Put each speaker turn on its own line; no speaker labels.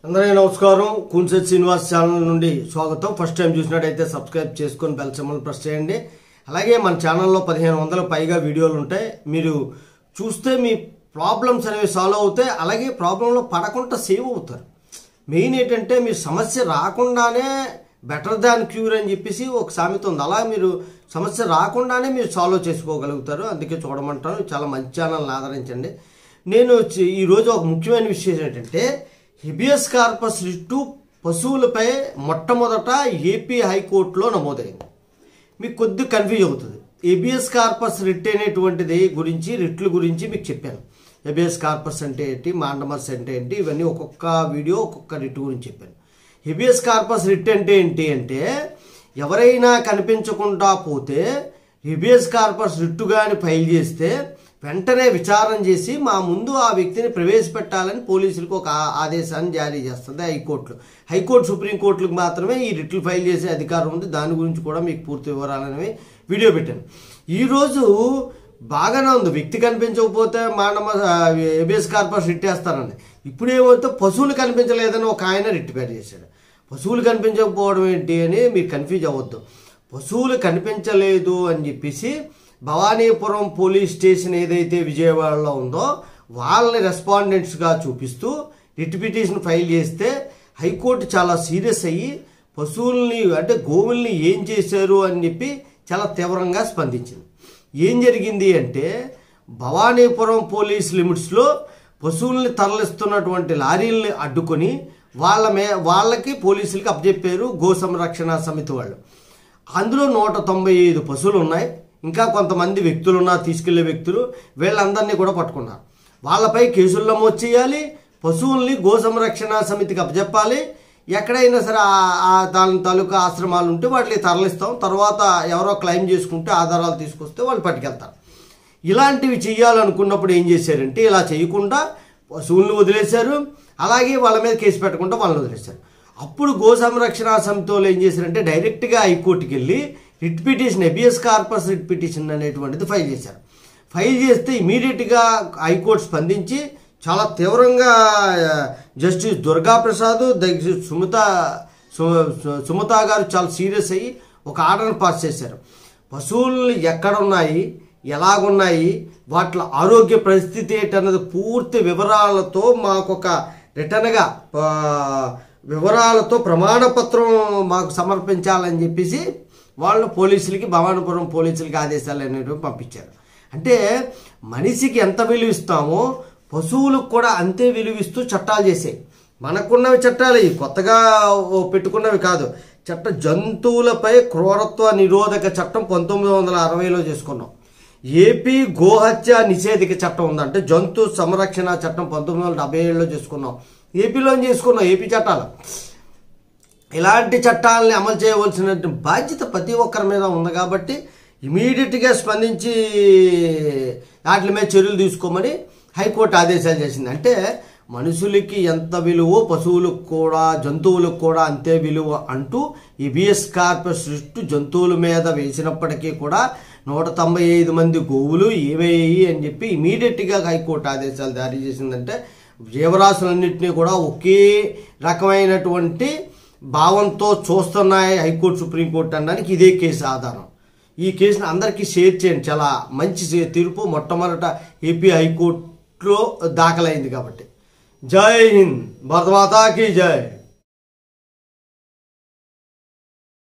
అందరికీ నమస్కారం. కూన్సెట్ శ్రీనివాస్ ఛానల్ నుండి స్వాగతం. ఫస్ట్ టైం చూసినట్టయితే సబ్స్క్రైబ్ చేసుకొని బెల్ సింబల్ ప్రెస్ చేయండి. అలాగే మన ఛానల్లో 1500 పైగా వీడియోలు ఉంటాయి. మీరు చూస్తే మీ ప్రాబ్లమ్స్ అనేవి సాల్వ్ అవుతాయి. అలాగే ప్రాబ్లంలో పడకుండా సేవ్ అవుతారు. మెయిన్ ఏంటంటే మీ సమస్య రాకుండానే బెటర్ దాన్ క్యూర్ అని చెప్పేసి ఒక సామెత ఉంది. అలా మీరు సమస్య రాకుండానే మీరు సాల్వ్ చేసుకోగలుగుతారు. అందుకే చూడమంటాను. చాలా మంచి ఛానల్ని ఆదరించండి. నేను ఈరోజు ఒక ముఖ్యమైన విషయం ఏంటంటే, హెబియస్ కార్పస్ రిట్టు పశువులపై మొట్టమొదట ఏపీ హైకోర్టులో నమోదైంది. మీకు కొద్ది కన్ఫ్యూజ్ అవుతుంది. హెబియస్ కార్పస్ రిట్ అనేటువంటిది గురించి, రిట్ల గురించి మీకు చెప్పాను. హెబియస్ కార్పస్ అంటే ఏంటి, మాండమస్ అంటే ఏంటి, ఇవన్నీ ఒక్కొక్క వీడియో ఒక్కొక్క రిట్ గురించి చెప్పాను. హెబియస్ కార్పస్ రిట్ అంటే ఏంటి అంటే, ఎవరైనా కనిపించకుండా పోతే హెబియస్ కార్పస్ రిట్టుగాని ఫైల్ చేస్తే వెంటనే విచారణ చేసి మా ముందు ఆ వ్యక్తిని ప్రవేశపెట్టాలని పోలీసులకు ఒక ఆదేశాన్ని జారీ చేస్తుంది హైకోర్టులో. హైకోర్టు, సుప్రీంకోర్టులకు మాత్రమే ఈ రిట్లు ఫైల్ చేసే అధికారం ఉంది. దాని గురించి కూడా మీకు పూర్తి వివరాలనేవి వీడియో పెట్టాను. ఈరోజు బాగానే ఉంది, వ్యక్తి కనిపించకపోతే హెబియస్ కార్పస్ రిట్ వేస్తారని. ఇప్పుడు ఏమైతే పశువులు కనిపించలేదని ఒక ఆయన రిట్ పేరు చేశాడు. పశువులు కనిపించకపోవడం ఏంటి అని మీరు కన్ఫ్యూజ్ అవ్వద్దు. పశువులు కనిపించలేదు అని చెప్పేసి భవానీపురం పోలీస్ స్టేషన్ ఏదైతే విజయవాడలో ఉందో వాళ్ళని రెస్పాండెంట్స్గా చూపిస్తూ రిట్ పిటిషన్ ఫైల్ చేస్తే హైకోర్టు చాలా సీరియస్ అయ్యి పశువుల్ని అంటే గోవుల్ని ఏం చేశారు అని చెప్పి చాలా తీవ్రంగా స్పందించింది. ఏం జరిగింది అంటే, భవానీపురం పోలీస్ లిమిట్స్లో పశువుల్ని తరలిస్తున్నటువంటి లారీల్ని అడ్డుకొని వాళ్ళకి పోలీసులకి అప్పచెప్పారు గో సంరక్షణ సమితి వాళ్ళు. అందులో 195 పశువులు ఉన్నాయి. ఇంకా కొంతమంది వ్యక్తులు ఉన్నారు, తీసుకెళ్లే వ్యక్తులు. వీళ్ళందరినీ కూడా పట్టుకున్నారు. వాళ్ళపై కేసులు నమోదు చేయాలి. పశువుల్ని గో సంరక్షణ సమితికి అప్పచెప్పాలి. ఎక్కడైనా సరే దాని తాలూకా ఆశ్రమాలు ఉంటే వాటిని తరలిస్తాం. తర్వాత ఎవరో క్లెయిమ్ చేసుకుంటే ఆధారాలు తీసుకొస్తే వాళ్ళు పట్టుకెళ్తారు. ఇలాంటివి చేయాలనుకున్నప్పుడు ఏం చేశారంటే, ఇలా చేయకుండా పశువుల్ని వదిలేశారు. అలాగే వాళ్ళ మీద కేసు పెట్టకుండా వాళ్ళని వదిలేశారు. అప్పుడు గో సంరక్షణ సమితి వాళ్ళు ఏం చేశారంటే, డైరెక్ట్గా హైకోర్టుకి వెళ్ళి writ petition, habeas corpus writ petition అనేటువంటిది ఫైల్ చేశారు. ఫైల్ చేస్తే ఇమీడియట్గా హైకోర్టు స్పందించి చాలా తీవ్రంగా జస్టిస్ దుర్గా ప్రసాద్, సుమతా గారు చాలా సీరియస్ అయ్యి ఒక ఆర్డర్ని పాస్ చేశారు. పశువులు ఎక్కడున్నాయి, ఎలాగున్నాయి, వాటి ఆరోగ్య పరిస్థితి ఏంటన్నది పూర్తి వివరాలతో మాకొక రిటర్న్గా వివరాలతో ప్రమాణపత్రం మాకు సమర్పించాలని చెప్పేసి వాళ్ళు పోలీసులకి, భవానీపురం పోలీసులకి ఆదేశాలు అనేవి పంపించారు. అంటే మనిషికి ఎంత విలువ ఇస్తామో పశువులకు కూడా అంతే విలువిస్తూ చట్టాలు చేసాయి. మనకున్నవి చట్టాలు, కొత్తగా పెట్టుకున్నవి కాదు. జంతువులపై క్రూరత్వ నిరోధక చట్టం 1960లో చేసుకున్నాం. ఏపీ గోహత్య నిషేధిక చట్టం ఉందంటే జంతు సంరక్షణ చట్టం 1977లో చేసుకున్నాం. ఏపీలో చేసుకున్నాం. ఏపీ చట్టాలు, ఇలాంటి చట్టాలని అమలు చేయవలసిన బాధ్యత ప్రతి ఒక్కరి మీద ఉంది. కాబట్టి ఇమీడియట్గా స్పందించి వాటి మీద చర్యలు తీసుకోమని హైకోర్టు ఆదేశాలు చేసింది. అంటే మనుషులకి ఎంత విలువ పశువులకు కూడా, జంతువులకు కూడా అంతే విలువ అంటూ హెబియస్ కార్పస్ రిట్ జంతువుల మీద వేసినప్పటికీ కూడా 195 మంది గోవులు ఏవేయి అని చెప్పి ఇమీడియట్గా హైకోర్టు ఆదేశాలు జారీ చేసిందంటే, జీవరాశులన్నింటినీ కూడా ఒకే రకమైనటువంటి భావంతో చూస్తున్నాయి హైకోర్టు, సుప్రీంకోర్టు అనడానికి ఇదే కేసు ఆధారం. ఈ కేసును అందరికీ షేర్ చేయండి. చాలా మంచి తీర్పు మొట్టమొదట ఏపీ హైకోర్టులో దాఖలైంది కాబట్టి. జై హింద్, భారత మాతాకి జై.